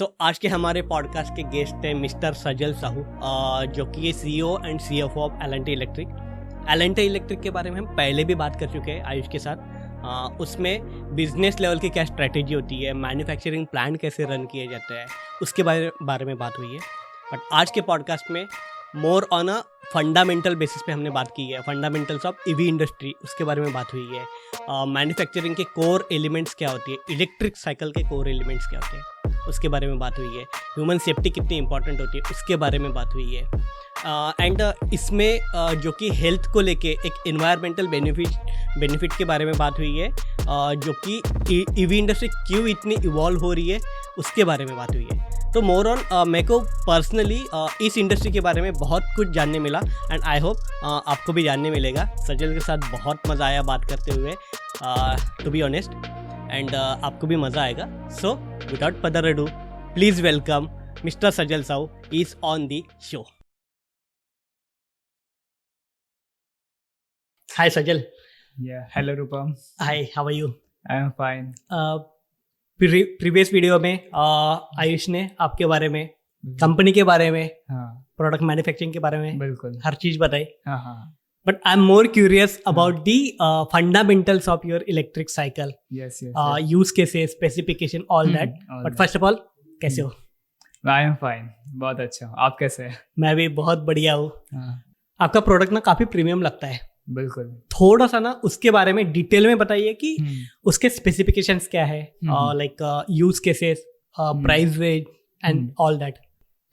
आज के हमारे पॉडकास्ट के गेस्ट हैं मिस्टर सजल साहू, जो कि ये CEO and CFO of L&T electric. L&T electric के बारे में हम पहले भी बात कर चुके हैं आयुष के साथ। उसमें बिजनेस लेवल की क्या स्ट्रेटेजी होती है, मैन्युफैक्चरिंग प्लांट कैसे रन किए जाते हैं, उसके बारे में बात हुई है। बट आज के पॉडकास्ट में more on a fundamental basis पे हमने बात की है। फंडामेंटल्स ऑफ EV इंडस्ट्री, उसके बारे में बात हुई है। मैन्युफैक्चरिंग के कोर एलिमेंट्स क्या होती है, इलेक्ट्रिक साइकिल के कोर एलिमेंट्स क्या होते हैं, उसके बारे में बात हुई है। ह्यूमन सेफ्टी कितनी इंपॉर्टेंट होती है, उसके बारे में बात हुई है। एंड इसमें जो कि हेल्थ को लेके एक इन्वायरमेंटल बेनिफिट के बारे में बात हुई है, जो कि EV इंडस्ट्री क्यों इतनी इवॉल्व हो रही है, उसके बारे में बात हुई है। तो मोर ऑन मेरे को पर्सनली इस इंडस्ट्री के बारे में बहुत कुछ जानने मिला एंड आई होप आपको भी जानने मिलेगा। सजल के साथ बहुत मज़ा आया बात करते हुए, टू बी ऑनेस्ट, एंड आपको भी मज़ा आएगा। So without further ado, please welcome mister Sajal Sahu is on the show. Hi Sajal. Yeah, hello Rupam. Hi, how are you? I am fine. Previous video में आयुष ने आपके बारे में, कंपनी के बारे में, हाँ प्रोडक्ट मैन्युफैक्चरिंग के बारे में बिल्कुल हर चीज़ बताई। हाँ हाँ But I'm more curious about the fundamentals of your electric cycle, yes yes use cases, specification, all that. all But that. first of all, कैसे हो? I am fine. बहुत अच्छा हूँ। आप कैसे हैं? मैं भी बहुत बढ़िया हूँ। हाँ आपका प्रोडक्ट ना काफ़ी प्रीमियम लगता है। बिल्कुल। थोड़ा सा ना उसके बारे में डिटेल में बताइए कि उसके स्पेसिफिकेशंस क्या है, like use cases, price range and all that.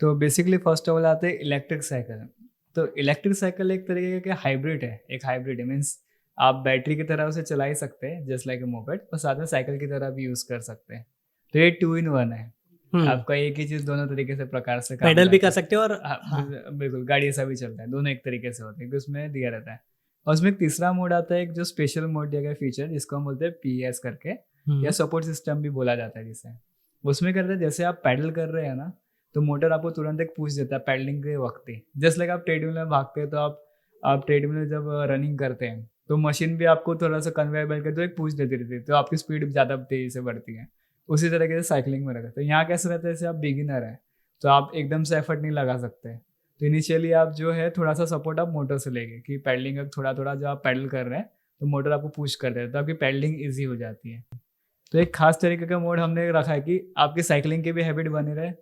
तो बेसिकली फर्स्ट ऑफ ऑल आते हैं इलेक्ट्रिक साइकिल। तो इलेक्ट्रिक साइकिल एक तरीके का हाइब्रिड है। एक हाइब्रिड है मीन्स आप बैटरी की तरह उसे चला ही सकते हैं जस्ट लाइक ए मोपेड, और साथ में साइकिल की तरह भी यूज कर सकते हैं। तो ये 2-in-1 है। आपका एक ही चीज दोनों तरीके से प्रकार से पेडल भी कर सकते हो और बिल्कुल गाड़ी ऐसा भी चलता है। दोनों एक तरीके से होते हैं कि उसमें दिया रहता है। और उसमें एक तीसरा मोड आता है, एक जो स्पेशल मोड दिया गया फीचर जिसको हम बोलते हैं PES करके, या सपोर्ट सिस्टम भी बोला जाता है जिसे। उसमें करते हैं जैसे आप पैडल कर रहे हैं ना, तो मोटर आपको तुरंत एक पूछ देता है पैडलिंग के वक्त ही। जस्ट लाइक आप ट्रेडमिल में भागते हैं, तो आप ट्रेडमिल में जब रनिंग करते हैं तो मशीन भी आपको थोड़ा सा कन्वेयर बेल्ट करके एक पूछ देती रहती है, तो आपकी स्पीड ज़्यादा तेज़ी से बढ़ती है। उसी तरीके से साइकिलिंग में रखा। तो यहाँ कैसे रहता है, जैसे आप बिगिनर हैं तो आप एकदम से एफर्ट नहीं लगा सकते। तो इनिशियली आप जो है थोड़ा सा सपोर्ट आप मोटर से लेंगे कि पैडलिंग थोड़ा थोड़ा जब आप पैडल कर रहे हैं तो मोटर आपको पुश कर देता है, तो आपकी पैडलिंग ईजी हो जाती है। तो एक खास तरीके का मोड हमने रखा है कि आपकी साइकिलिंग की भी हैबिट बनी रहे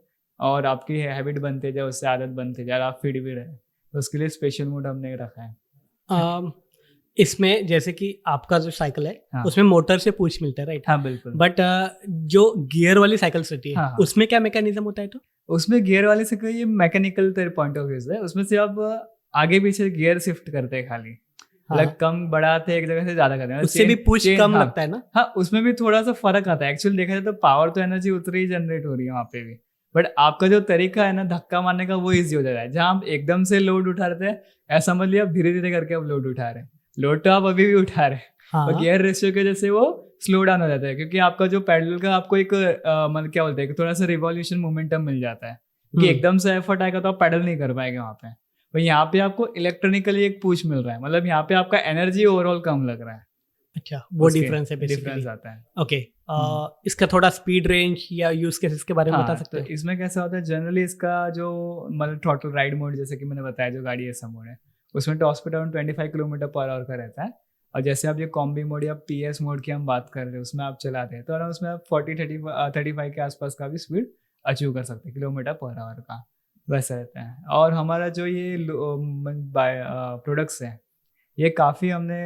और आपकी हैबिट बनते जाए, उससे आदत बनते जाए, आप फिट भी रहे। तो उसके लिए स्पेशल मोड हमने रखा है। इसमें जैसे कि आपका जो साइकिल है, हाँ। उसमें मोटर से पूछ मिलता है, राइट? हाँ बिल्कुल। बट जो गियर वाली साइकिल्स होती है, हाँ। उसमें क्या मैकेनिज्म होता है? तो उसमें गियर वाले से कोई मैकेनिकल पॉइंट ऑफ व्यू से उसमें से आप आगे पीछे गियर शिफ्ट करते हैं खाली। मतलब कम बढ़ाते एक जगह से ज्यादा करते हैं, उससे भी पुश कम लगता है ना? हाँ, उसमें भी थोड़ा सा फर्क आता है। एक्चुअली देखा जाए तो पावर तो एनर्जी उतनी ही जनरेट हो रही है वहाँ पे भी, बट आपका जो तरीका है ना धक्का मारने का वो ईजी हो जाता है। जहाँ आप एकदम से लोड उठा रहे थे, ऐसा समझ लिया आप धीरे धीरे करके आप लोड उठा रहे हैं। लोड तो आप अभी भी उठा रहे हैं, और गियर रेशियो की वजह से वो स्लो डाउन हो जाता है, क्योंकि आपका जो पैडल का आपको एक मतलब क्या बोलते हैं, थोड़ा सा रिवॉल्यूशन मोमेंटम मिल जाता है। कि एकदम से एफर्ट आएगा तो आप पैडल नहीं कर पाएंगे वहाँ पे। तो यहाँ पे आपको इलेक्ट्रॉनिकली एक पुश मिल रहा है, मतलब यहाँ पे आपका एनर्जी ओवरऑल कम लग रहा है। अच्छा, वो डिफरेंस है, डिफरेंस आता है। ओके, इसका थोड़ा स्पीड रेंज या यूज केसेस के बारे में बता सकते हैं? तो इसमें कैसा होता है जनरली, इसका जो मतलब थ्रॉटल राइड मोड जैसे कि मैंने बताया, जो गाड़ी ऐसा मोड है उसमें टॉप स्पीड अराउंड 25 km/h का रहता है। और जैसे आप ये कॉम्बी मोड या PS मोड की हम बात कर रहे हैं, उसमें आप चलाते हैं तो अराउंड उसमें आप 40-35 के आसपास का भी स्पीड अचीव कर सकते हैं, km/h का वैसा रहता है। और हमारा जो ये प्रोडक्ट्स हैं ये काफ़ी हमने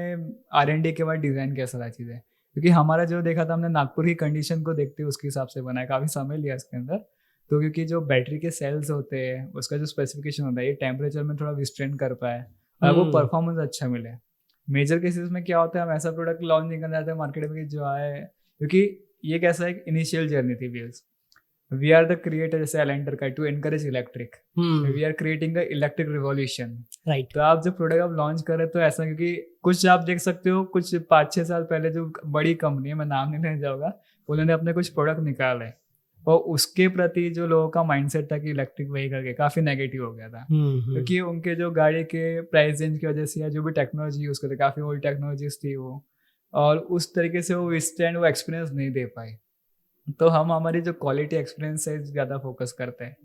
R&D के बाद डिज़ाइन किया सारा चीज़ें, क्योंकि हमारा जो देखा था हमने नागपुर की कंडीशन को देखते हुए उसके हिसाब से बनाया। काफ़ी समय लिया इसके अंदर, तो क्योंकि जो बैटरी के सेल्स होते हैं उसका जो स्पेसिफिकेशन होता है ये टेम्परेचर में थोड़ा विस्ट्रेन कर पाए और वो परफॉर्मेंस अच्छा मिले। मेजर केसेस में क्या होता है, हम ऐसा प्रोडक्ट लॉन्च नहीं करना चाहते मार्केट में जो आए, क्योंकि ये कैसा एक इनिशियल जर्नी थी wheels. We are the creator जैसे एलेंटर का to encourage electric, we are creating a electric revolution, right. तो आप जो प्रोडक्ट आप लॉन्च कर रहे तो ऐसा, क्योंकि कुछ आप देख सकते हो कुछ 5-6 साल पहले जो बड़ी कंपनी है, मैं नाम नहीं लेना चाहूँगा, उन्होंने अपने कुछ प्रोडक्ट निकाले और उसके प्रति जो लोगों का माइंडसेट था कि इलेक्ट्रिक व्हीकल के काफ़ी नेगेटिव हो गया था, क्योंकि उनके जो गाड़ी के प्राइस रेंज की वजह से या जो भी टेक्नोलॉजी यूज़ करते काफ़ी ओल्ड टेक्नोलॉजीज थी वो, और उस तरीके से वो विस्टैंड वो एक्सपीरियंस नहीं दे पाई। तो हम हमारी जो क्वालिटी एक्सपीरियंस है ज़्यादा फोकस करते हैं।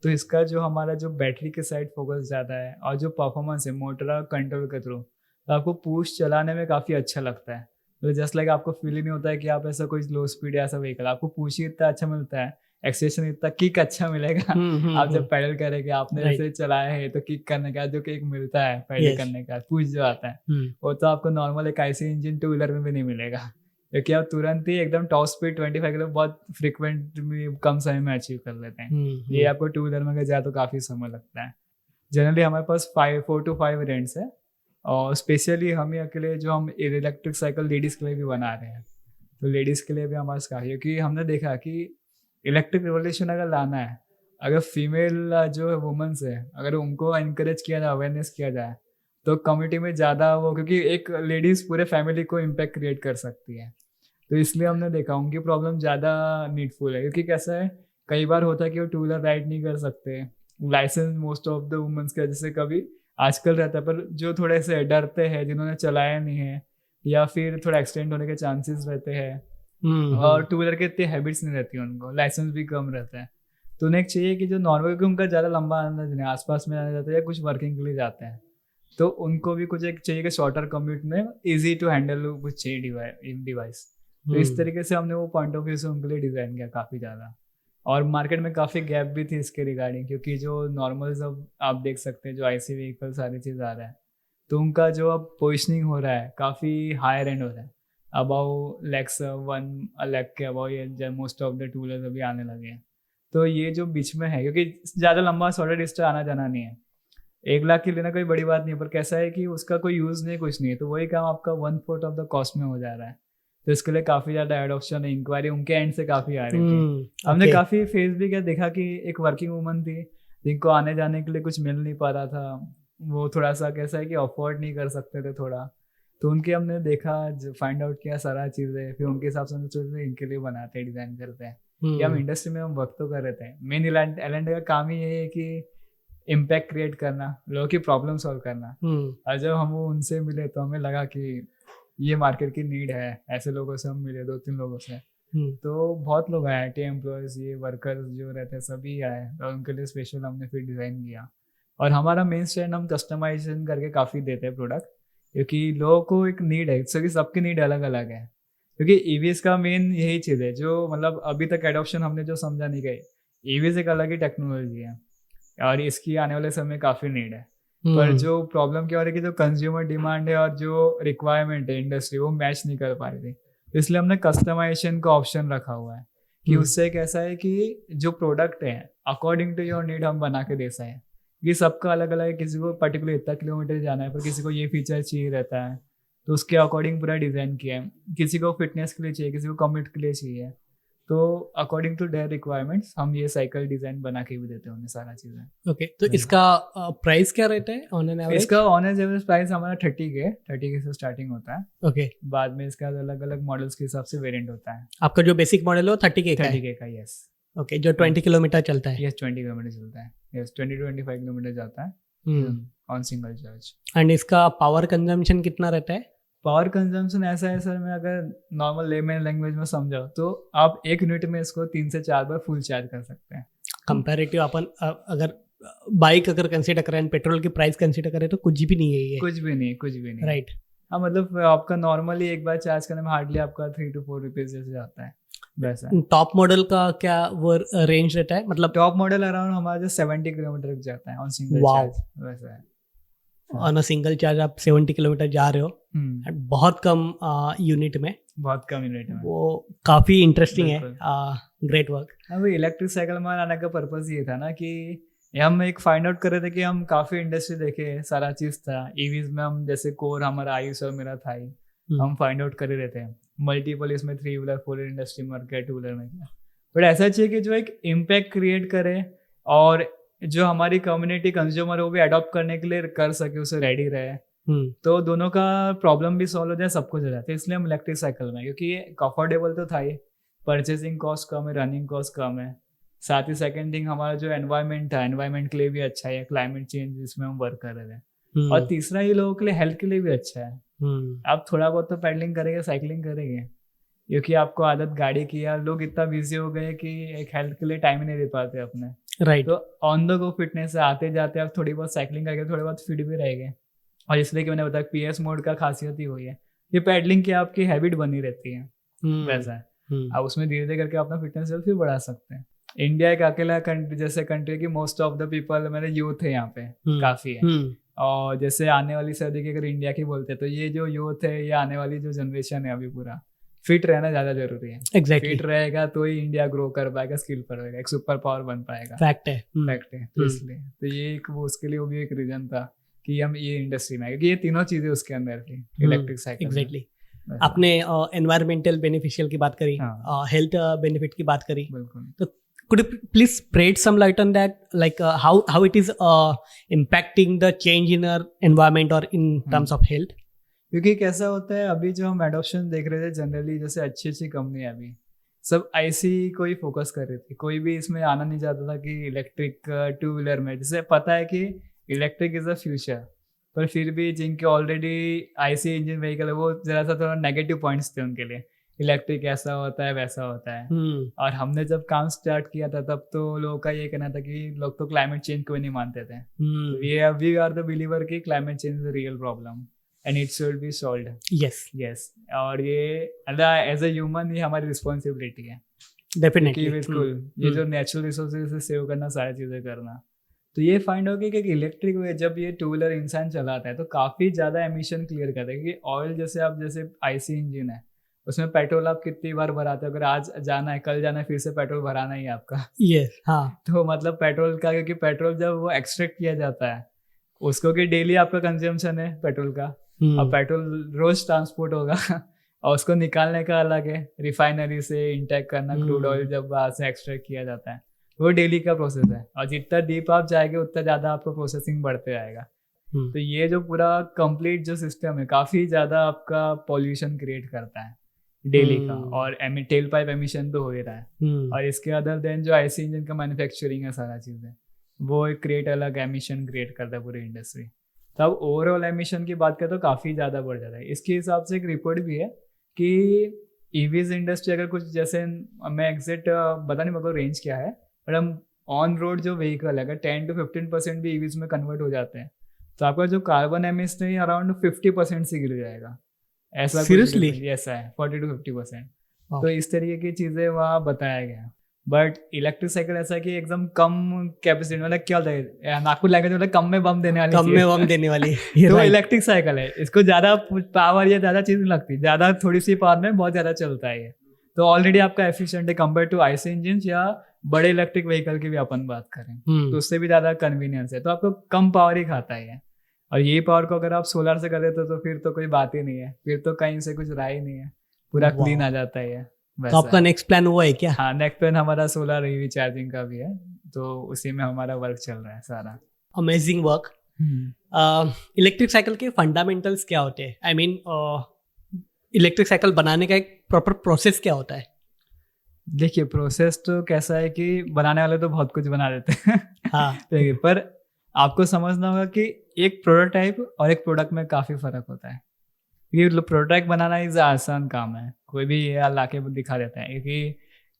तो इसका जो हमारा जो बैटरी के साइड फोकस ज़्यादा है और जो परफॉर्मेंस है मोटर कंट्रोल के थ्रू, तो आपको पुश चलाने में काफ़ी अच्छा लगता है। तो जस्ट लाइक आपको फील ही नहीं होता है कि आप ऐसा कोई लो स्पीड या ऐसा व्हीकल, आपको पुश ही इतना अच्छा मिलता है, एक्सेलेरेशन इतना किक अच्छा मिलेगा। आप जब पैडल करेंगे, आपने Right. जैसे चलाया है तो किक करने का जो किक मिलता है पैडल Yes. करने का, पुश जो आता है, वो तो आपको नॉर्मल एक आईसी इंजन टू व्हीलर में भी नहीं मिलेगा, क्योंकि आप तुरंत ही एकदम टॉप स्पीड 25 किलो बहुत फ्रिक्वेंट में कम समय में अचीव कर लेते हैं। ये आपको टू व्हीलर में अगर जाए तो काफ़ी समय लगता है। जनरली हमारे पास 4 to 5 वेरिएंट्स है, और स्पेशली हम ही अकेले जो हम इलेक्ट्रिक साइकिल लेडीज़ के लिए भी बना रहे हैं, तो लेडीज़ के लिए भी हमारे पास काफ़ी, क्योंकि हमने देखा कि इलेक्ट्रिक रिवोल्यूशन अगर लाना है, अगर फीमेल जो वुमेन्स है, अगर उनको इनकरेज किया जाए, अवेयरनेस किया जाए, तो कम्युनिटी में ज़्यादा वो, क्योंकि एक लेडीज़ पूरे फैमिली को इम्पैक्ट क्रिएट कर सकती है, तो इसलिए हमने देखा उनकी प्रॉब्लम ज़्यादा नीडफुल है। क्योंकि कैसा है, कई बार होता है कि वो टू व्हीलर राइड नहीं कर सकते, licence most of the womens का जैसे कभी आजकल रहता है, पर जो थोड़े से डरते हैं, जिन्होंने चलाया नहीं है, या फिर थोड़ा एक्सीडेंट होने के चांसेस रहते हैं, और टू व्हीलर के इतनी हैबिट्स नहीं रहती उनको, लाइसेंस भी कम रहता है, तो उन्हें चाहिए कि जो नॉर्मल, क्योंकि उनका ज़्यादा लंबा आना नहीं, आसपास में आना जाता है या कुछ वर्किंग के लिए जाते हैं, तो उनको भी कुछ एक चाहिए कि शॉर्टर कम्यूट में ईजी टू हैंडल कुछ चाहिए डिवाइस। तो इस तरीके से हमने वो पॉइंट ऑफ व्यू से उनके लिए डिज़ाइन किया काफ़ी ज़्यादा, और मार्केट में काफ़ी गैप भी थी इसके रिगार्डिंग, क्योंकि जो नॉर्मल सब आप देख सकते हैं, जो आईसी व्हीकल सारी चीज़ आ रहा है, तो उनका जो अब पोजिशनिंग हो रहा है काफ़ी हायर एंड हो रहा है, अबाउ लैक्स 1 लाख के अबाउ ये most of the two wheelers अभी आने लगे हैं। तो ये जो बीच में है, क्योंकि ज़्यादा लंबा शॉर्टर डिस्टेंस आना जाना नहीं है, 1 लाख की लेना कोई बड़ी बात नहीं है, पर कैसा है कि उसका कोई यूज़ नहीं, कुछ नहीं है, तो वही काम आपका 1/4 ऑफ द कॉस्ट में हो जा रहा है, तो इसके लिए काफ़ी ज़्यादा एडॉप्शन, इंक्वायरी उनके एंड से काफ़ी आ रही थी। हमने काफ़ी फेस भी क्या देखा कि एक वर्किंग वुमन थी जिनको आने जाने के लिए कुछ मिल नहीं पा रहा था, वो थोड़ा सा कैसा है कि अफोर्ड नहीं कर सकते थे थोड़ा, तो उनके हमने देखा, फाइंड आउट किया सारा चीज़ें, फिर उनके हिसाब से हमने सोचे इनके लिए बनाते हैं, डिज़ाइन करते हैं, कि हम इंडस्ट्री में हम वर्क तो कर रहे थे। मेन एलेंट का काम ही यही है कि इम्पैक्ट क्रिएट करना, लोगों की प्रॉब्लम सॉल्व करना, और जब हम उनसे मिले तो हमें लगा कि ये मार्केट की नीड है, ऐसे लोगों से हम मिले 2-3 लोगों से, तो बहुत लोग आए, टी एम्प्लॉयज़, ये वर्कर्स जो रहते हैं सभी आए, और उनके लिए स्पेशल हमने फिर डिज़ाइन किया। और हमारा मेन स्टैंड हम कस्टमाइजेशन करके काफ़ी देते हैं प्रोडक्ट, क्योंकि लोगों को एक नीड है, क्योंकि सबकी नीड अलग अलग है, क्योंकि ईवीज का मेन यही चीज़ है जो मतलब अभी तक एडॉप्शन हमने जो समझा नहीं गई, ईवीज एक अलग ही टेक्नोलॉजी है और इसकी आने वाले समय काफ़ी नीड है, पर जो प्रॉब्लम क्या हो रही है कि जो कंज्यूमर डिमांड है और जो रिक्वायरमेंट है इंडस्ट्री, वो मैच नहीं कर पा रही थी, इसलिए हमने कस्टमाइजेशन का ऑप्शन रखा हुआ है कि उससे कैसा है कि जो प्रोडक्ट है अकॉर्डिंग टू योर नीड हम बना के दे सकें। ये सबका अलग अलग है, किसी को पर्टिकुलर इतना किलोमीटर जाना है, पर किसी को ये फीचर चाहिए रहता है, तो उसके अकॉर्डिंग पूरा डिज़ाइन किया है। किसी को फिटनेस के लिए चाहिए, किसी को कम्यूट के लिए चाहिए, तो अकॉर्डिंग टू देयर रिक्वायरमेंट्स हम ये साइकिल डिज़ाइन बना के भी देते हैं उन्हें सारा चीज़ें। ओके, तो इसका प्राइस क्या रहता है ऑन एन एवरेज? इसका ऑन एन एवरेज प्राइस हमारा 30K से स्टार्टिंग होता है। ओके, बाद में इसका अलग अलग मॉडल्स के हिसाब से वेरिएंट होता है। आपका जो बेसिक मॉडल है वो 30K का है? 30K का, यस। ओके, जो 20 किलोमीटर चलता है? यस, 20 किलोमीटर चलता है, यस, 20 to 25 किलोमीटर जाता है ऑन सिंगल चार्ज। एंड इसका पावर कंजम्पशन कितना रहता है? पावर कंजम्पशन ऐसा है सर, मैं अगर नॉर्मल लेमैन लैंग्वेज में समझाऊँ तो आप 1 यूनिट में इसको 3 से 4 बार फुल चार्ज कर सकते हैं। कंपैरेटिव अपन अगर बाइक अगर कंसीडर करें, पेट्रोल की प्राइस कंसीडर करें तो कुछ भी नहीं है ये। कुछ भी नहीं, राइट। हाँ, मतलब आपका नॉर्मली एक बार चार्ज करने में हार्डली आपका 3 to 4 रुपीज जैसे जाता है, वैसा। टॉप मॉडल का क्या वो रेंज रहता है? मतलब टॉप मॉडल अराउंड हमारा 70 किलोमीटर जाता है ऑन सिंगल चार्ज, वैसा है। ऑन अ सिंगल चार्ज आप 70 किलोमीटर जा रहे हो, बहुत कम यूनिट में, वो काफ़ी इंटरेस्टिंग है। Great work. अब इलेक्ट्रिक साइकिल में आने का पर्पस ये था ना कि हम एक फाइंड आउट कर रहे थे कि हम काफ़ी इंडस्ट्री देखे, सारा चीज़ था ईवीज में, हम जैसे कोर हमारा आयुष और मेरा था ही, हम फाइंड आउट कर रहे थे मल्टीपल इसमें 3 व्हीलर 4 व्हीलर इंडस्ट्री में क्या 2 व्हीलर में क्या, बट ऐसा चाहिए कि जो एक इम्पैक्ट क्रिएट करे और जो हमारी कम्युनिटी कंज्यूमर वो भी अडॉप्ट करने के लिए कर सके, उसे रेडी रहे, तो दोनों का प्रॉब्लम भी सॉल्व हो जाए, सब कुछ हो जाता है। इसलिए हम इलेक्ट्रिक साइकिल में, क्योंकि ये अफोर्डेबल तो था ही, परचेसिंग कॉस्ट कम है, रनिंग कॉस्ट कम है, साथ ही सेकंड थिंग हमारा जो एनवायरनमेंट था, एनवायरनमेंट के लिए भी अच्छा है, क्लाइमेट चेंज जिसमें हम वर्क कर रहे थे, और तीसरा ये लोगों के लिए हेल्थ के लिए भी अच्छा है। आप थोड़ा बहुत तो पैडलिंग करेंगे, साइकिलिंग करेंगे, क्योंकि आपको आदत गाड़ी की है, लोग इतना बिजी हो गए कि एक हेल्थ के लिए टाइम ही नहीं दे पाते अपने। राइट। तो ऑन द गो फिटनेस है, आते जाते आप थोड़ी बहुत साइकिलिंग करके थोड़े बहुत फिट भी रहेंगे। और इसलिए कि मैंने बताया पीएस मोड का खासियत ही वही है, ये पैडलिंग की आपकी हैबिट बनी रहती है, वैसा है। आप उसमें धीरे धीरे करके अपना फिटनेस लेवल फिर बढ़ा सकते हैं। इंडिया एक अकेला कंट्री जैसे कंट्री की मोस्ट ऑफ द पीपल मेरे यूथ है यहाँ पे, काफी है। और जैसे आने वाली सर्दी की अगर इंडिया की बोलते हैं तो ये जो यूथ है, ये आने वाली जो जनरेशन है अभी पूरा फिट रहना ज्यादा जरूरी है। Exactly. फिट रहेगा तो ही इंडिया ग्रो कर पाएगा, स्किल पर रहेगा, एक सुपर पावर बन पाएगा। फैक्ट है। तो इसलिए तो ये एक वो उसके लिए वो भी एक रीजन था कि हम ये इंडस्ट्री में आए, क्योंकि ये तीनों चीजें उसके अंदर थी इलेक्ट्रिक साइकिल। एग्जैक्टली। आपने एनवायरमेंटल बेनिफिशियल की बात करी, हेल्थ बेनिफिट की बात करी, तो could you please spread some light on that, like how it is impacting the change in our environment or in terms of health? क्योंकि कैसा होता है अभी जो हम एडॉप्शन देख रहे थे जनरली, जैसे अच्छी अच्छी कंपनी अभी सब आईसी को ही फोकस कर रही थी, कोई भी इसमें आना नहीं चाहता था कि इलेक्ट्रिक टू व्हीलर में, जैसे पता है कि इलेक्ट्रिक इज द फ्यूचर, पर फिर भी जिनके ऑलरेडी आईसी इंजन व्हीकल है वो जरा सा थोड़ा नेगेटिव पॉइंट्स थे उनके लिए, इलेक्ट्रिक ऐसा होता है वैसा होता है। और हमने जब काम स्टार्ट किया था तब तो लोगों का ये कहना था कि लोग तो क्लाइमेट चेंज को नहीं मानते थे। वी आर द बिलीवर कि climate change is a real problem and it should be solved. Yes और ये एज अ ह्यूमन ये हमारी रिस्पॉन्सिबिलिटी है डेफिनेटली। बिल्कुल ये जो नेचुरल रिसोर्सेज सेव करना, सारी चीजें करना, तो ये फाइंड हो गया कि इलेक्ट्रिक वे जब ये टू व्हीलर इंसान चलाता है तो काफी ज्यादा एमिशन क्लियर करता है। क्योंकि ऑयल जैसे आईसी इंजन है उसमें पेट्रोल आप कितनी बार भराते हो, अगर आज जाना है कल जाना है फिर से पेट्रोल भराना ही है आपका। तो मतलब पेट्रोल का, क्योंकि पेट्रोल जब वो एक्सट्रैक्ट किया जाता है उसको कि डेली आपका कंजम्पशन है पेट्रोल का, अब पेट्रोल रोज ट्रांसपोर्ट होगा और उसको निकालने का अलग है, रिफाइनरी से इंटेक करना, क्रूड ऑयल जब वहां से एक्सट्रैक्ट किया जाता है वो डेली का प्रोसेस है। और जितना डीप आप जाएंगे उतना ज्यादा आपका प्रोसेसिंग बढ़ते आएगा। तो ये जो पूरा कंप्लीट जो सिस्टम है काफी ज्यादा आपका पॉल्यूशन क्रिएट करता है डेली का, और टेल पाइप एमिशन तो हो ही रहा है। और इसके अदर देन जो आईसी इंजन का मैन्युफैक्चरिंग है सारा चीजें वो एक क्रिएट अलग एमिशन क्रिएट करता है पूरी इंडस्ट्री। तब ओवरऑल एमिशन की बात करें तो काफी ज्यादा बढ़ जाता है। इसके हिसाब से एक रिपोर्ट भी है कि ईवीज इंडस्ट्री अगर कुछ, जैसे मैं एग्जैक्ट बता नहीं मेरे रेंज क्या है, बट हम ऑन रोड जो व्हीकल है अगर 10 to 15% भी ईवीज में कन्वर्ट हो जाते हैं तो आपका जो कार्बन एमिशन है अराउंड 50% से गिर जाएगा। ऐसा सीरियसली ऐसा है 40 to 50%। तो इस तरीके की चीजें वहाँ बताया गया। बट इलेक्ट्रिक साइकिल ऐसा है कि एकदम कम कैपेसिटी, मतलब क्या होता है नागपुर लैंग्वेज मतलब कम में बम देने वाली तो इलेक्ट्रिक साइकिल है, इसको ज्यादा पावर या ज्यादा चीज नहीं लगती, ज्यादा थोड़ी सी पावर में बहुत ज्यादा चलता है। तो ऑलरेडी आपका एफिशिएंट है कंपेयर टू आईसी इंजन या बड़े इलेक्ट्रिक व्हीकल की भी अपन बात करें तो उससे भी ज्यादा कन्वीनियंस है। तो आपको कम पावर ही खाता है। और ये पावर को अगर आप सोलर से कर देते तो फिर तो कोई बात ही नहीं है, फिर तो कहीं से कुछ रहा ही नहीं है, पूरा क्लीन आ जाता है। तो आपका नेक्स्ट प्लान वो है क्या? हाँ, नेक्स्ट प्लान हमारा सोलर ईवी चार्जिंग का भी है, तो उसी में हमारा वर्क चल रहा है सारा। Amazing work. इलेक्ट्रिक साइकिल के फंडामेंटल्स क्या होते हैं? आई मीन इलेक्ट्रिक साइकिल बनाने का एक प्रॉपर प्रोसेस क्या होता है? देखिए प्रोसेस तो कैसा है कि बनाने वाले तो बहुत कुछ बना देते हैं हाँ पर आपको समझना होगा कि एक प्रोटोटाइप और एक प्रोडक्ट में काफी फर्क होता है। ये प्रोटोटाइप बनाना इज आसान काम है, कोई भी ये ला के दिखा देता है, क्योंकि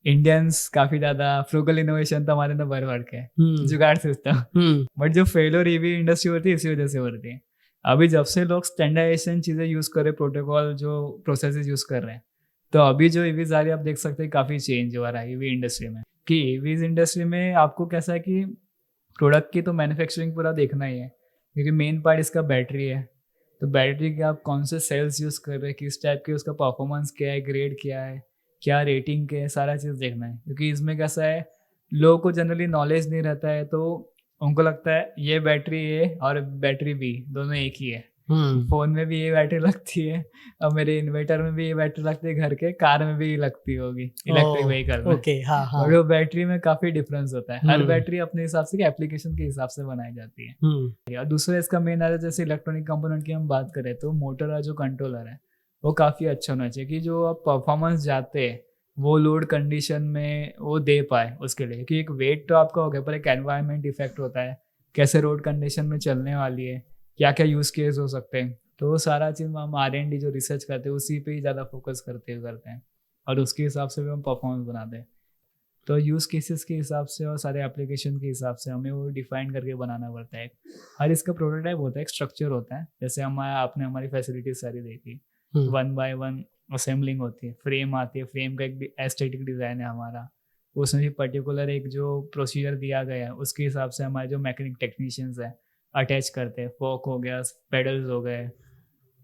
इंडियंस काफी ज्यादा फ्रूगल इनोवेशन तो हमारे अंदर भर भर के जुगाड़ सिस्टम। बट जो फेलियर ईवी इंडस्ट्री होती है इसी वजह से होती है। अभी जब से लोग स्टैंडर्डाइजेशन चीजें यूज कर रहे, प्रोटोकॉल जो प्रोसेसेस यूज कर रहे हैं, तो अभी जो ईवीज आ रही है आप देख सकते हैं काफी चेंज हो रहा है ईवी इंडस्ट्री में। कि ईवीज इंडस्ट्री में आपको कैसा है कि प्रोडक्ट की तो मैन्युफैक्चरिंग पूरा देखना ही है, क्योंकि मेन पार्ट इसका बैटरी है। तो बैटरी के आप कौन से सेल्स यूज कर रहे हैं, किस टाइप के, उसका परफॉर्मेंस क्या है, ग्रेड क्या है, क्या रेटिंग के, सारा चीज़ देखना है। क्योंकि इसमें कैसा है लोगों को जनरली नॉलेज नहीं रहता है, तो उनको लगता है ये बैटरी ए और बैटरी बी दोनों एक ही है। फोन में भी ये बैटरी लगती है और मेरे इन्वर्टर में भी ये बैटरी लगती है, घर के कार में भी लगती होगी इलेक्ट्रिक व्हीकल में। और वो बैटरी में काफी डिफरेंस होता है। हर बैटरी अपने हिसाब से एप्लीकेशन के हिसाब से बनाई जाती है। और दूसरा इसका मेन आ रहा है, जैसे इलेक्ट्रॉनिक कंपोनेंट की हम बात करें तो मोटर का जो कंट्रोलर है वो काफी अच्छा होना चाहिए कि जो आप परफॉर्मेंस जाते हैं वो लोड कंडीशन में वो दे पाए उसके लिए। क्योंकि एक वेट तो आपका हो गया, पर एक एनवायरमेंट इफेक्ट होता है, कैसे रोड कंडीशन में चलने वाली है, क्या क्या यूज केस हो सकते हैं। तो वो सारा चीज हम R&D जो रिसर्च करते हैं उसी पे ही ज्यादा फोकस करते हैं। और उसके हिसाब से भी हम परफॉर्मेंस बनाते हैं। तो यूज़ केसेस के हिसाब से और सारे एप्लीकेशन के हिसाब से हमें वो डिफाइन करके बनाना पड़ता है। हर इसका प्रोटोटाइप होता है, एक स्ट्रक्चर होता है। जैसे आपने हमारी फैसिलिटीज सारी देखी, 1 by 1 असेंबलिंग होती है, फ्रेम आती है, फ्रेम का एक एस्थेटिक डिज़ाइन है हमारा, उसमें भी पर्टिकुलर एक जो प्रोसीजर दिया गया है उसके हिसाब से हमारे जो मैकेनिक टेक्नीशियंस हैं अटैच करते हैं। फोक हो गया, पेडल्स हो गए,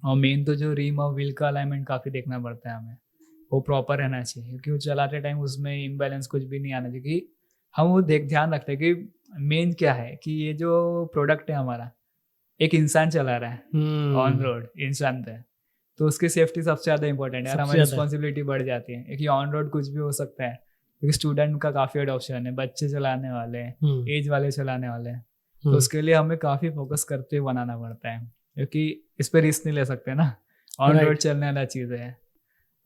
और मेन तो जो रिम और व्हील का अलाइनमेंट काफ़ी देखना पड़ता है हमें, वो प्रॉपर रहना चाहिए, क्योंकि वो चलाते टाइम उसमें इम्बैलेंस कुछ भी नहीं आना चाहिए। कि हम वो ध्यान रखते हैं कि मेन क्या है कि ये जो प्रोडक्ट है हमारा, एक इंसान चला रहा है ऑन रोड, इंसान पे, तो उसकी सेफ्टी सबसे ज़्यादा इंपॉर्टेंट है और हमारी रिस्पॉन्सिबिलिटी बढ़ जाती है कि ऑन रोड कुछ भी हो सकता है, क्योंकि स्टूडेंट का काफ़ी अडॉप्शन है, बच्चे चलाने वाले हैं, एज वाले चलाने वाले हैं, तो उसके लिए हमें काफ़ी फोकस करते हुए बनाना पड़ता है, क्योंकि इस पर रिस्क नहीं ले सकते ना, ऑन रोड चलने वाला चीज़ है।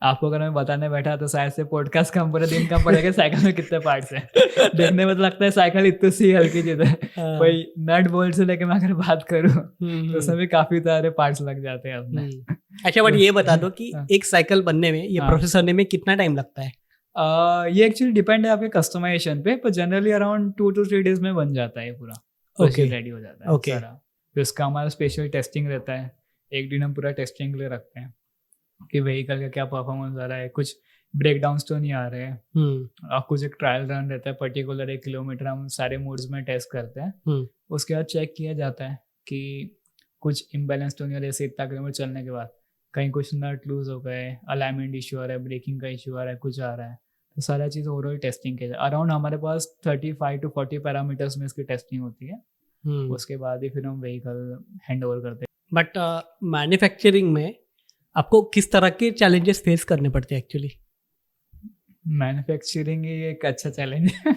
आपको अगर मैं बताने बैठा तो शायद से पॉडकास्ट का हम पूरे दिन का पड़ेगा साइकिल में कितने पार्ट्स हैं। देखने में तो लगता है साइकिल इतनी सी हल्की चीज़ है, कोई नट बोल्ट से लेके मैं अगर बात करूँ तो उसमें भी काफ़ी सारे पार्ट्स लग जाते हैं अपने। अच्छा, बट ये बता दो कि एक साइकिल बनने में, ये प्रोसेस करने में कितना टाइम लगता है? ये एक्चुअली डिपेंड है आपके कस्टमाइजेशन पे, पर जनरली अराउंड 2 to 3 days में बन जाता है पूरा, रेडी हो जाता है सारा। फिर उसका हमारा स्पेशल टेस्टिंग रहता है, एक दिन हम पूरा टेस्टिंग के लिए रखते हैं कि व्हीकल का क्या परफॉर्मेंस आ रहा है, कुछ ब्रेक डाउन्स तो नहीं आ रहे हैं, और कुछ एक ट्रायल रन रहता है पर्टिकुलर 1 किलोमीटर, हम सारे मोड्स में टेस्ट करते हैं। उसके बाद चेक किया जाता है कि कुछ इम्बैलेंस तो नहीं आ रहा है, जैसे इतना किलोमीटर चलने के बाद कहीं कुछ नट लूज हो गए, अलाइनमेंट इशू आ रहा है, ब्रेकिंग का इशू आ रहा है, कुछ आ रहा है, तो सारा चीज़ ओवरऑल टेस्टिंग के अराउंड हमारे पास 35 to 40 पैरामीटर्स में इसकी टेस्टिंग होती है। उसके बाद ही फिर हम व्हीकल हैंड ओवर करते हैं। बट मैन्युफैक्चरिंग में आपको किस तरह के चैलेंजेस फेस करने पड़ते हैं एक्चुअली? मैन्युफैक्चरिंग ही एक अच्छा चैलेंज है।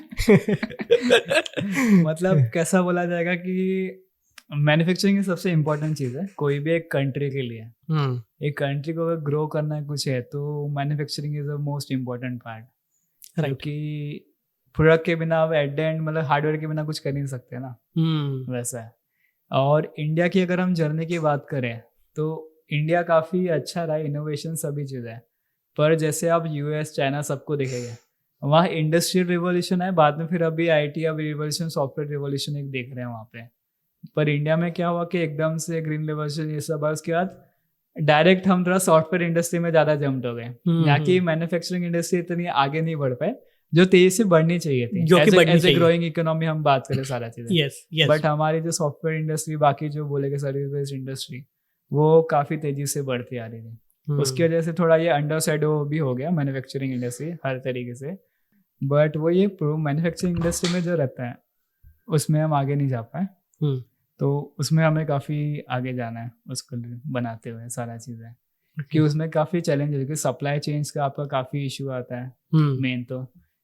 मतलब कैसा बोला जाएगा कि मैन्युफैक्चरिंग सबसे इम्पोर्टेंट चीज़ है कोई भी एक कंट्री के लिए। एक कंट्री को अगर ग्रो करना कुछ है तो manufacturing is the most important part, क्योंकि प्रोडक्ट के बिना अब एट द एंड मतलब हार्डवेयर के बिना कुछ कर नहीं सकते ना, वैसा है। और इंडिया की अगर हम जर्नी की बात करें तो इंडिया काफ़ी अच्छा रहा, इनोवेशन सभी चीज़ है, पर जैसे आप यूएस चाइना सबको देखेंगे, वहाँ इंडस्ट्रियल रिवोल्यूशन है, बाद में फिर अभी आईटी अब रिवोल्यूशन, सॉफ्टवेयर रिवोल्यूशन एक देख रहे हैं वहाँ पे। पर इंडिया में क्या हुआ कि एकदम से ग्रीन रिवोल्यूशन ये सब, उसके बाद डायरेक्ट हम थोड़ा सॉफ्टवेयर इंडस्ट्री में ज़्यादा जम्प्ड हो गए। यहाँ की मैन्युफैक्चरिंग इंडस्ट्री इतनी आगे नहीं बढ़ पाए जो तेजी से बढ़नी चाहिए थी, जो कि एज ए ग्रोइंग इकोनॉमी हम बात करें सारा चीज़ें। बट हमारी जो सॉफ्टवेयर इंडस्ट्री, बाकी जो बोलेगे सर्विस बेस्ड इंडस्ट्री, वो काफ़ी तेजी से बढ़ती आ रही थी। उसकी वजह से थोड़ा ये अंडर शैडो भी हो गया मैन्युफैक्चरिंग इंडस्ट्री हर तरीके से। बट वो ये मैन्युफैक्चरिंग इंडस्ट्री में जो रहता है उसमें हम आगे नहीं जा पाए, तो उसमें हमें काफ़ी आगे जाना है उसको बनाते हुए सारा चीज़ें, कि उसमें काफ़ी चैलेंज है, क्योंकि सप्लाई चेंज का आपका काफ़ी इशू आता है। मेन तो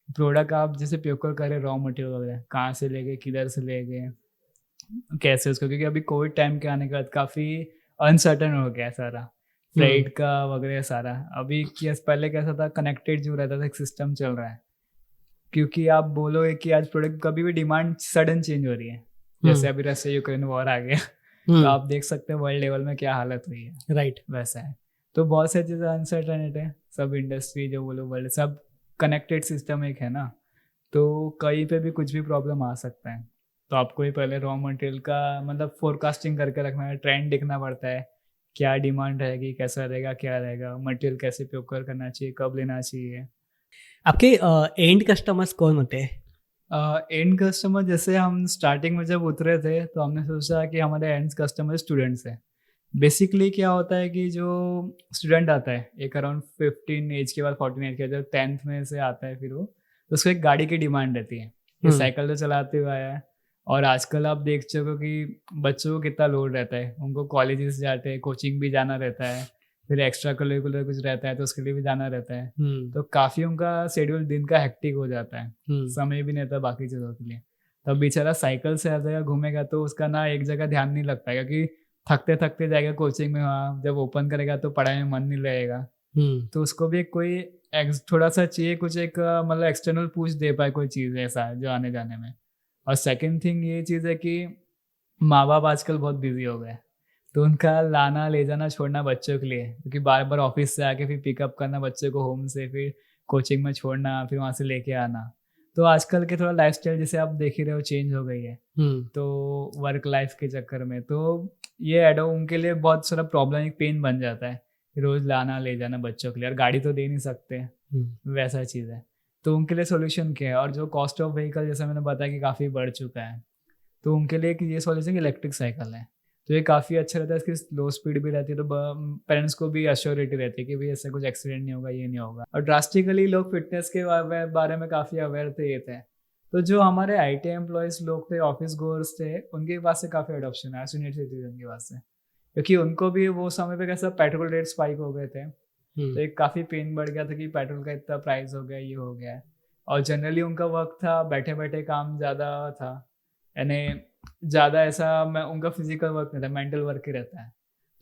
प्रोडक्ट आप जैसे प्रोक्योर करें, रॉ मटेरियल वगैरह कहाँ से लेके, किधर से लेके, कैसे उसको, क्योंकि अभी कोविड टाइम के आने के बाद काफ़ी अनसर्टन हो गया सारा फ्लाइट का वगैरह सारा। अभी पहले कैसा था, कनेक्टेड जो रहता था, एक सिस्टम चल रहा है, क्योंकि आप बोलोगे कि आज प्रोडक्ट कभी भी डिमांड सडन चेंज हो रही है, जैसे अभी रशिया यूक्रेन वॉर आ गया, तो आप देख सकते हैं वर्ल्ड लेवल में क्या हालत हुई है। राइट, वैसा है। तो बहुत सारी चीज़ें अनसर्टनिटी है, सब इंडस्ट्री जो बोलो वर्ल्ड, सब कनेक्टेड सिस्टम एक है ना, तो कहीं पे भी कुछ भी प्रॉब्लम आ सकता है। तो आपको ही पहले रॉ मटेरियल का मतलब फोरकास्टिंग करके रखना है, ट्रेंड देखना पड़ता है, क्या डिमांड रहेगी, कैसा रहेगा, क्या रहेगा, मटेरियल कैसे प्रोक्योर करना चाहिए, कब लेना चाहिए। आपके एंड कस्टमर्स कौन होते हैं? एंड कस्टमर जैसे हम स्टार्टिंग में जब उतरे थे तो हमने सोचा कि हमारे एंड कस्टमर स्टूडेंट्स हैं। बेसिकली क्या होता है कि जो स्टूडेंट आता है एक अराउंड 15 एज के बाद 14 एज के जब 10th में से आता है, फिर वो तो उसको एक गाड़ी की डिमांड रहती है, ये साइकिल तो चलाते हुए आया है। और आजकल आप देख सको कि बच्चों को कितना लोड रहता है, उनको कॉलेजेस जाते हैं, कोचिंग भी जाना रहता है, फिर एक्स्ट्रा करिकुलर कुछ रहता है तो उसके लिए भी जाना रहता है, तो काफ़ी उनका शेड्यूल दिन का हेक्टिक हो जाता है, समय भी नहीं रहता बाकी चीज़ों के लिए। तब बेचारा साइकिल से हर जगह घूमेगा तो उसका ना एक जगह ध्यान नहीं लग पाएगा, कि थकते थकते जाएगा कोचिंग में, वहाँ जब ओपन करेगा तो पढ़ाई में मन नहीं लगेगा। तो उसको भी कोई थोड़ा सा चाहिए, कुछ एक मतलब एक्सटर्नल पुश दे पाए कोई चीज़ ऐसा जो आने जाने में। और सेकंड थिंग ये चीज़ है कि माँ बाप आजकल बहुत बिजी हो गए, तो उनका लाना ले जाना छोड़ना बच्चों के लिए, क्योंकि बार बार ऑफिस से आके फिर पिकअप करना बच्चों को होम से, फिर कोचिंग में छोड़ना, फिर वहाँ से लेके आना। तो आजकल के थोड़ा लाइफस्टाइल जैसे आप देख ही रहे हो चेंज हो गई है, तो वर्क लाइफ के चक्कर में तो ये एडो उनके लिए बहुत सारा प्रॉब्लम, एक पेन बन जाता है रोज लाना ले जाना बच्चों के लिए, और गाड़ी तो दे नहीं सकते, वैसा चीज़ है। तो उनके लिए सोल्यूशन क्या है, और जो कॉस्ट ऑफ व्हीकल जैसे मैंने बताया कि काफ़ी बढ़ चुका है, तो उनके लिए ये सोल्यूशन इलेक्ट्रिक साइकिल है। तो ये काफ़ी अच्छा रहता है, इसकी लो स्पीड भी रहती है, तो पेरेंट्स को भी अश्योरिटी रहती है कि भाई ऐसा कुछ एक्सीडेंट नहीं होगा, ये नहीं होगा। और ड्रास्टिकली लोग फिटनेस के बारे में काफ़ी अवेयर थे। तो जो हमारे IT एम्प्लॉयज़ लोग थे, ऑफिस गोअर्स थे, उनके पास से काफ़ी अडॉप्शन है सीनियर सिटीजन के पास से, क्योंकि उनको भी वो समय पे कैसा पेट्रोल रेट स्पाइक हो गए थे, तो एक काफ़ी पेन बढ़ गया था कि पेट्रोल का इतना प्राइस हो गया, ये हो गया है। और जनरली उनका वर्क था बैठे बैठे काम ज़्यादा था, यानी ज़्यादा ऐसा मैं उनका फिजिकल वर्क नहीं था, मेंटल वर्क ही रहता है।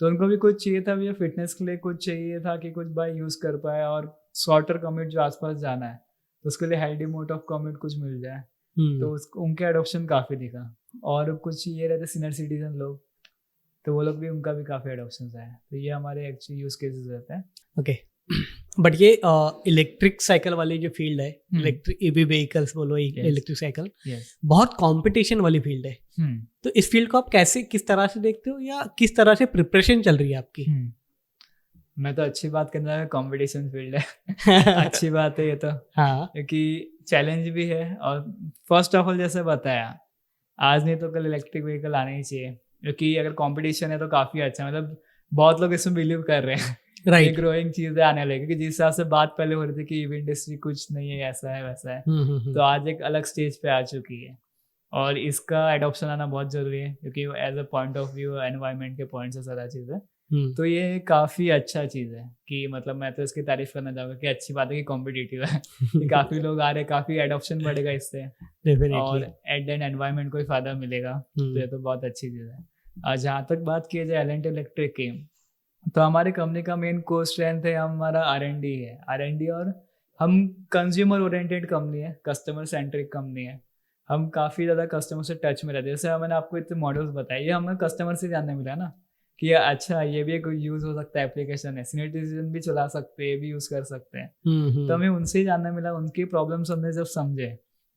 तो उनको भी कुछ चाहिए था भैया, फिटनेस के लिए कुछ चाहिए था कि कुछ बाइक यूज़ कर पाए, और शॉर्टर कम्यूट जो आसपास जाना है तो उसके लिए हेल्दी मोड ऑफ कम्यूट कुछ मिल जाए, तो उनके एडॉप्शन काफ़ी दिखा। और कुछ ये रहते सीनियर सिटीजन लोग, तो वो लोग भी, उनका भी काफ़ी एडॉप्शन है। तो ये हमारे एक्चुअली यूज़ केसेस रहते हैं। ओके बट ये इलेक्ट्रिक साइकिल वाली जो फील्ड है, इलेक्ट्रिक EV व्हीकल्स बोलो, इलेक्ट्रिक साइकिल, बहुत कंपटीशन वाली फील्ड है। तो इस फील्ड को आप कैसे, किस तरह से देखते हो, या किस तरह से प्रिपरेशन चल रही है आपकी? मैं तो अच्छी बात करना है, कंपटीशन फील्ड है अच्छी बात है ये तो, हाँ, क्योंकि चैलेंज भी है। और फर्स्ट ऑफ ऑल जैसे बताया, आज नहीं तो कल इलेक्ट्रिक व्हीकल आना ही चाहिए, क्योंकि अगर कंपटीशन है तो काफ़ी अच्छा, मतलब बहुत लोग इसमें बिलीव कर रहे हैं, राइट, ग्रोइंग चीज़ें आने लगी। क्योंकि जिस हिसाब से बात पहले हो रही थी कि EV इंडस्ट्री कुछ नहीं है, ऐसा है वैसा है, तो आज एक अलग स्टेज पे आ चुकी है, और इसका एडॉप्शन आना बहुत ज़रूरी है, क्योंकि as a point of view environment के पॉइंट से सारा चीज़ है। तो ये काफ़ी अच्छा चीज़ है कि मतलब मैं तो इसकी तारीफ करना चाहूँगा कि अच्छी बात है कि कॉम्पिटिटिव है कि काफ़ी लोग आ रहे हैं, काफ़ी एडॉप्शन बढ़ेगा इससे, और एट द एंड एनवायरनमेंट को भी फ़ायदा मिलेगा। तो ये तो बहुत अच्छी चीज़ है। जहाँ तक बात की जाए L&T इलेक्ट्रिक की, तो हमारी कंपनी का मेन कोर स्ट्रेंथ है हमारा R&D है, R&D, और हम कंज्यूमर ओरिएंटेड कंपनी है, कस्टमर सेंट्रिक कंपनी है। हम काफ़ी ज़्यादा कस्टमर से टच में रहते हैं। जैसे मैंने आपको इतने मॉडल्स बताए, ये हमें कस्टमर से जानने मिला ना कि अच्छा ये भी एक यूज़ हो सकता है, एप्लीकेशन है, सीनियर सिटीजन भी चला सकते हैं, ये भी यूज़ कर सकते हैं। तो हमें उनसे ही जानने मिला, उनकी प्रॉब्लम्स हमने जब समझे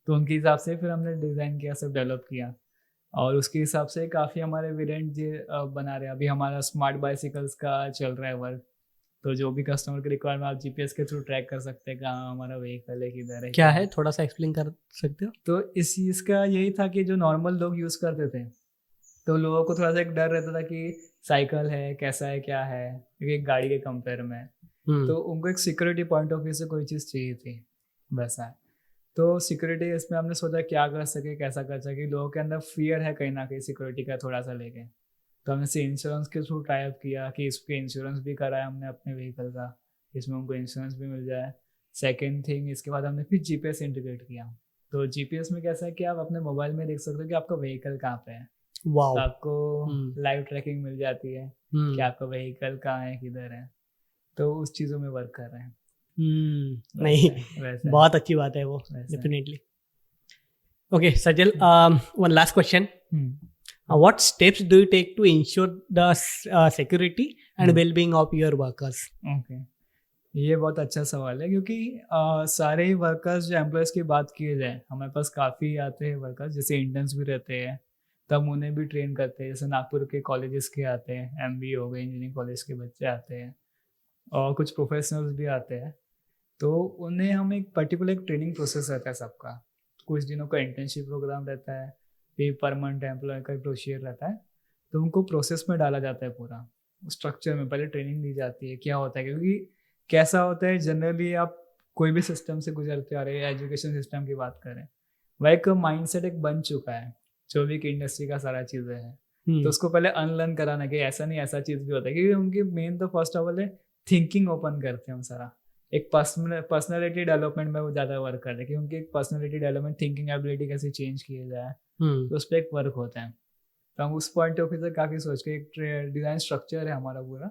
तो उनके हिसाब से फिर हमने डिज़ाइन किया, सब डेवलप किया, और उसके हिसाब से काफ़ी हमारे वेरिएंट बना रहे हैं। अभी हमारा स्मार्ट बाइसिकल्स का चल रहा है वर्क, तो जो भी कस्टमर की रिक्वायरमेंट आप GPS के थ्रू ट्रैक कर सकते हैं कहाँ हमारा व्हीकल है, किधर है, क्या है, थोड़ा सा एक्सप्लेन कर सकते हो? तो इस चीज़ का यही था कि जो नॉर्मल लोग यूज़ करते थे, तो लोगों को थोड़ा सा एक डर रहता था कि साइकिल है, कैसा है, क्या है, क्योंकि एक गाड़ी के कंपेयर में, तो उनको एक सिक्योरिटी पॉइंट ऑफ व्यू से कोई चीज़ चाहिए थी, वैसा है। तो सिक्योरिटी इसमें हमने सोचा क्या कर सके, कैसा कर सके, लोगों के अंदर फियर है कहीं ना कहीं सिक्योरिटी का थोड़ा सा लेके, तो हमने से इंश्योरेंस के थ्रू टाई अप किया कि इसके इंश्योरेंस भी कराया हमने अपने व्हीकल का, इसमें उनको इंश्योरेंस भी मिल जाए। सेकेंड थिंग, इसके बाद हमने फिर GPS इंटीग्रेट किया। तो GPS में कैसा है कि आप अपने मोबाइल में देख सकते हो कि आपका व्हीकल कहाँ पे है, तो आपको लाइव ट्रैकिंग मिल जाती है कि आपका व्हीकल कहाँ है, किधर है, तो उस चीज़ों में वर्क कर रहे हैं। नहीं, बहुत अच्छी बात है वो, definitely. Okay Sajal, one last question, what steps do you take to ensure the security and well-being of your workers? Okay, ये बहुत अच्छा सवाल है, क्योंकि सारे ही वर्कर्स जो एम्प्लॉयज़ की बात की जाए, हमारे पास काफ़ी आते हैं वर्कर्स, जैसे इंटर्न्स भी रहते हैं, तब उन्हें भी ट्रेन करते हैं, जैसे नागपुर के कॉलेजेस के आते हैं, MBA हो गए, इंजीनियरिंग कॉलेज के बच्चे आते हैं, और कुछ प्रोफेशनल्स भी आते हैं, तो उन्हें हम एक पर्टिकुलर एक ट्रेनिंग प्रोसेस रहता है सबका, कुछ दिनों का इंटर्नशिप प्रोग्राम रहता है, फिर परमानेंट एम्प्लॉय का प्रोसीजर रहता है, तो उनको प्रोसेस में डाला जाता है, पूरा स्ट्रक्चर में पहले ट्रेनिंग दी जाती है क्या होता है। क्योंकि कैसा होता है, जनरली आप कोई भी सिस्टम से गुजरते आ रहे हैं, एजुकेशन सिस्टम की बात करें, वह एक माइंडसेट एक बन चुका है जो भी इंडस्ट्री का सारा चीज़ें है, तो उसको पहले अनलर्न कराना कि ऐसा नहीं, ऐसा चीज़ भी होता है। क्योंकि उनकी मेन तो फर्स्ट ऑफ ऑल है थिंकिंग ओपन करते हैं हम सारा, एक पर्सनैलिटी डेवलपमेंट में वो ज़्यादा वर्क करते हैं कि उनकी एक पर्सनैलिटी डेवलपमेंट, थिंकिंग एबिलिटी कैसे चेंज किया जाए, तो उस पर एक वर्क होता है। तो हम उस पॉइंट ऑफ व्यू से काफ़ी सोच के एक डिज़ाइन स्ट्रक्चर है हमारा पूरा,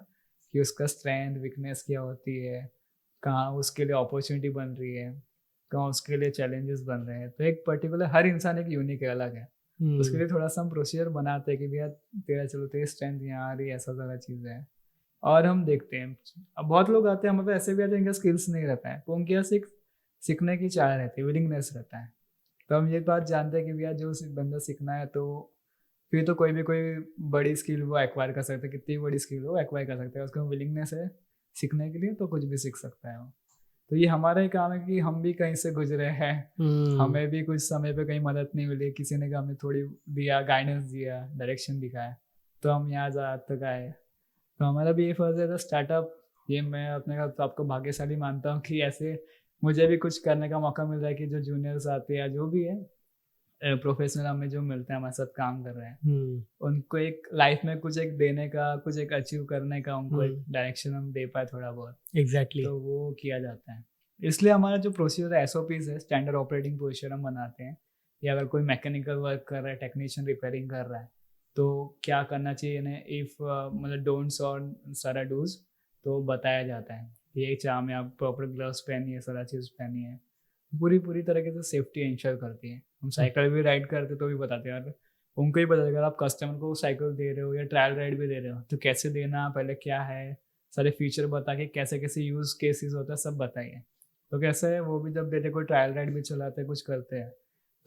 कि उसका स्ट्रेंथ वीकनेस क्या होती है, कहाँ उसके लिए अपॉर्चुनिटी बन रही है, कहाँ उसके लिए चैलेंजेस बन रहे हैं। तो एक पर्टिकुलर, हर इंसान एक यूनिक है, अलग है, उसके लिए थोड़ा सा हम प्रोसीजर बनाते हैं कि भैया तेरा चलो तेरी स्ट्रेंथ यहाँ आ रही है, ऐसा सारा चीज़ है, और हम देखते हैं। अब बहुत लोग आते हैं हमारे पास ऐसे भी आते हैं जिनका स्किल्स नहीं रहता है, तो उनके पास एक सीखने की चाह रहती है, विलिंगनेस रहता है। तो हम ये बात जानते हैं कि भैया जो बंदा सीखना है तो फिर तो कोई बड़ी स्किल वो एक्वायर कर सकता है, कितनी बड़ी स्किल वो एक्वायर कर सकता है, उसका विलिंगनेस है सीखने के लिए तो कुछ भी सीख सकता है वो। तो ये हमारा ही काम है कि हम भी कहीं से गुजरे हैं, हमें भी कुछ समय पे कहीं मदद नहीं मिली, किसी ने हमें थोड़ी दिया, गाइडेंस दिया, डायरेक्शन दिखाया, तो हम यहाँ तक आए। तो हमारा भी ये फर्ज है स्टार्टअप, ये मैं अपने तो आपको भाग्यशाली मानता हूँ कि ऐसे मुझे भी कुछ करने का मौका मिल रहा है कि जो जूनियर्स आते हैं या जो भी है प्रोफेशनल हमें जो मिलते हैं हमारे साथ काम कर रहे हैं, उनको एक लाइफ में कुछ एक देने का, कुछ एक अचीव करने का, उनको एक डायरेक्शन हम दे पाए थोड़ा बहुत। एग्जैक्टली तो वो किया जाता है। इसलिए हमारा जो प्रोसीजर है, SOPs है, स्टैंडर्ड ऑपरेटिंग प्रोसीजर हम बनाते हैं। या अगर कोई मैकेनिकल वर्क कर रहा है, टेक्नीशियन रिपेयरिंग कर रहा है, तो क्या करना चाहिए इन्हें, इफ मतलब डोंट्स और सारा डूज तो बताया जाता है। ये चाह में आप प्रॉपर ग्लव्स पहनिए, सारा चीज़ पहनिए, पूरी तरीके से सेफ्टी इंश्योर करती है। हम साइकिल भी राइड करते तो भी बताते हैं, और उनको ही पता चलेगा आप कस्टमर को साइकिल दे रहे हो या ट्रायल राइड भी दे रहे हो तो कैसे देना, पहले क्या है, सारे फीचर बता के कैसे कैसे यूज़ केसेस होता है सब बताइए। तो कैसे है वो भी जब देते, कोई ट्रायल राइड भी चलाते हैं, कुछ करते हैं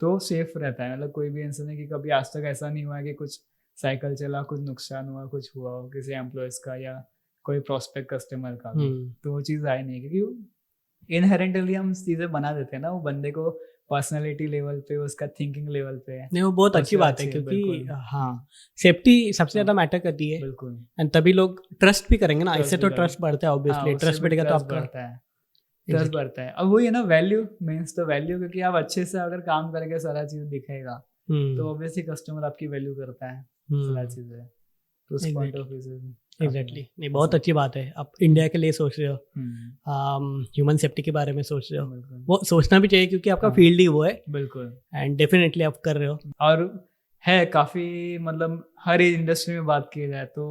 तो सेफ रहता है। मतलब कोई भी इंसान है कि कभी आज तक ऐसा नहीं हुआ कि कुछ साइकिल चला, कुछ नुकसान हुआ, कुछ हुआ हो किसी एम्प्लॉयज़ का या कोई प्रोस्पेक्ट कस्टमर का भी, तो वो चीज़ आई नहीं, क्योंकि इनहेरेंटली हम चीज़ें बना देते हैं ना वो बंदे को पर्सनालिटी लेवल पे, उसका थिंकिंग लेवल पे। नहीं वो बहुत अच्छी बात है, क्योंकि हाँ सेफ्टी सबसे ज्यादा मैटर करती है। बिल्कुल, एंड तभी लोग ट्रस्ट भी करेंगे ना, इससे तो ट्रस्ट बढ़ता है ऑब्वियसली, ट्रस्ट बढ़ेगा तो आपका ट्रस्ट बढ़ता है। अब वही है ना, वैल्यू मीन्स द वैल्यू, क्योंकि आप अच्छे से अगर काम करेंगे सारा चीज दिखेगा तो ऑब्वियसली कस्टमर आपकी वैल्यू करता है, सारा चीज है। तो उस पॉइंट ऑफ व्यू से एग्जैक्टली नहीं, बहुत अच्छी बात है। आप इंडिया के लिए सोच रहे हो, ह्यूमन सेफ्टी के बारे में सोच रहे हो, वो सोचना भी चाहिए क्योंकि आपका फील्ड ही वो है। बिल्कुल, एंड डेफिनेटली आप कर रहे हो। और है काफ़ी, मतलब हर इंडस्ट्री में बात की जाए तो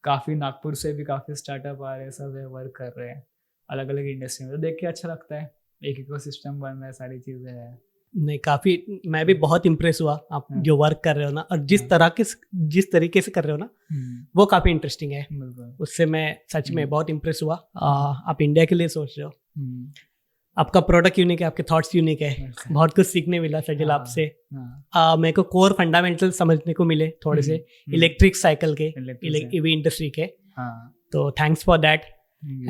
काफ़ी नागपुर से भी काफ़ी स्टार्टअप आ रहे हैं, सब वर्क कर रहे हैं अलग अलग इंडस्ट्री में, तो देख के अच्छा लगता है, एक इकोसिस्टम बन रहा है, सारी चीज़ें हैं। नहीं काफ़ी, मैं भी बहुत इम्प्रेस हुआ आप जो वर्क कर रहे हो ना, और जिस तरीके से कर रहे हो ना वो काफ़ी इंटरेस्टिंग है, उससे मैं सच में बहुत इम्प्रेस हुआ। आप इंडिया के लिए सोच रहे हो, आपका प्रोडक्ट यूनिक है, आपके थॉट्स यूनिक है, बहुत कुछ सीखने मिला सजल आपसे। मेरे को कोर फंडामेंटल समझने को मिले थोड़े से इलेक्ट्रिक साइकिल के, ईवी इंडस्ट्री के, तो थैंक्स फॉर दैट।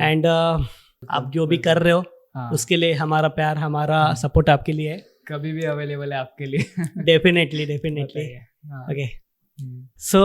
एंड आप जो भी कर रहे हो उसके लिए हमारा प्यार, हमारा सपोर्ट आपके लिए है, कभी भी अवेलेबल है आपके लिए। Definitely okay, so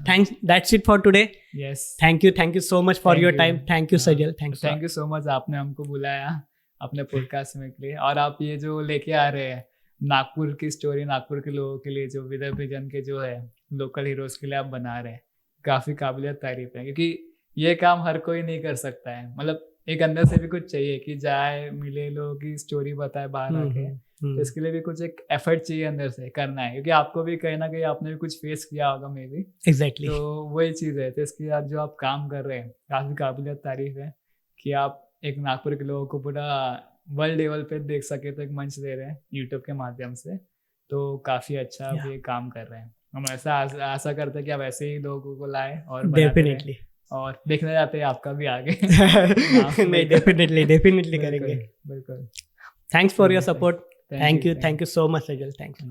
thanks, that's it for today. Yes, thank you so much for your time. Thank you Sajal, thank you so much, आपने हमको बुलाया अपने पॉडकास्ट में के लिए, और आप ये जो लेके आ रहे हैं नागपुर की स्टोरी, नागपुर के लोगों के लिए, जो विदर्भ रीजन के जो है लोकल हीरोज के लिए आप बना रहे हैं, काफ़ी काबिलियत तारीफ है, क्योंकि ये काम हर कोई नहीं कर सकता है। मतलब एक अंदर से भी कुछ चाहिए कि जाए, मिले, लोगों की स्टोरी बताए बाहर आके, तो इसके लिए भी कुछ एक एफर्ट चाहिए अंदर से करना है, क्योंकि आपको भी कहीं ना कहीं आपने भी कुछ फेस किया होगा मे बी। एग्जैक्टली, तो वही चीज़ है। तो इसके बाद जो आप काम कर रहे हैं काफ़ी काबिलियत तारीफ है कि आप एक नागपुर के लोगों को पूरा वर्ल्ड लेवल पे देख सके, तो एक मंच दे रहे हैं यूट्यूब के माध्यम से, तो काफ़ी अच्छा आप ये काम कर रहे हैं। हम ऐसा आशा करते हैं कि आप ऐसे ही लोगों को लाए और डेफिनेटली, और देखने जाते हैं आपका भी आगे। नहीं, डेफिनेटली करेंगे, बिल्कुल। Thanks for your support, thank you so much Sajal, thanks.